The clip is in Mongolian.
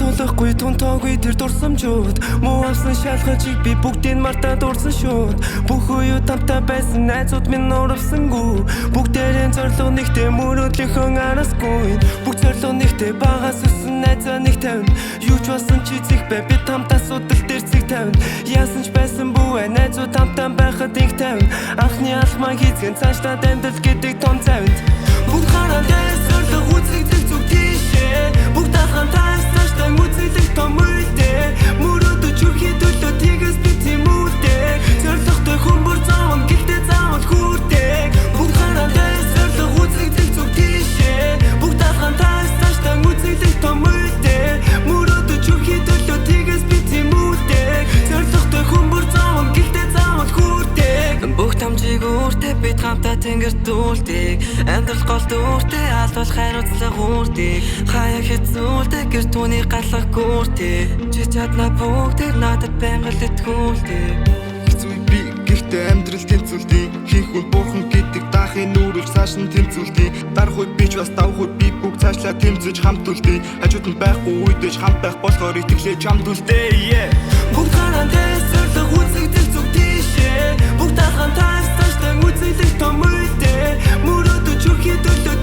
тулахгүй тунтаагүй тэр дурсамжууд муу авсан шалгажиг би бүгдийг мартаад дурсан шууд бүх үеуд тамтай байсан найзууд минь уурсангүү бүгдээрээ зорилго нэгтэй мөрөдлөхөн арасгүй бүгд зорилго нэгтэй багаас өссөн найзаа нэг тавина юу ч болсон чи зих бай би тамтаа судал дээр цэг тавина яасан ч байсан бүвэ найзууд тамтаа байхад их тавина анхны алхмаа хийцгэн цаашлаад амьдрал гэдэг том завинд бүгд хараад зорилго үзэгдэх зүг тийшээ бүгд ахантаас цаашдаа үзэгдэх том үедээ мөрөдөж үрхий төлөө тийгээс би тийм үлдэг зорилготой хүмүүр заавал гэхдээ заавал хүрдэг бүгд хараад зорилго үзэгдэх зүг тийшээ бүгд ахантаас цаашдаа үзэгдэх том үедээ мөрөдөж үрхий төлөө тийгээс би тийм үлдэг зорилготой хүмүүр заавал гэхдээ заавал хүрдэг бүх тамжиг үртэй бид хамтаа тэнгэрт дүүлдэг амьдрал гол дүүртэй албал хайрцлага хүрдэг хаяа хэцүүлдэг гэр түүний галах гүртэй чи чадна бүгдээр надад байнга л итгүүлдэг хэцүү би гэхдээ амьдрал тэнцүүлдэг хийх үл бурхан гэдэг даахын нүрэл цааш нь тэнцүүлдэг дарах үед би ч бас давах үед би бүгд цаашлаа тэмцэж хамт үлдээ хажууд нь байхгүй үедэж хамт байх болохоор итгэлээ чамд үлдээ бүгд хараад зорилго үзэгдэх зүг тийшээ бүгд ахантаас цаашдаа үзэгдэх том үедээ мөрөдөж үрхий төлөө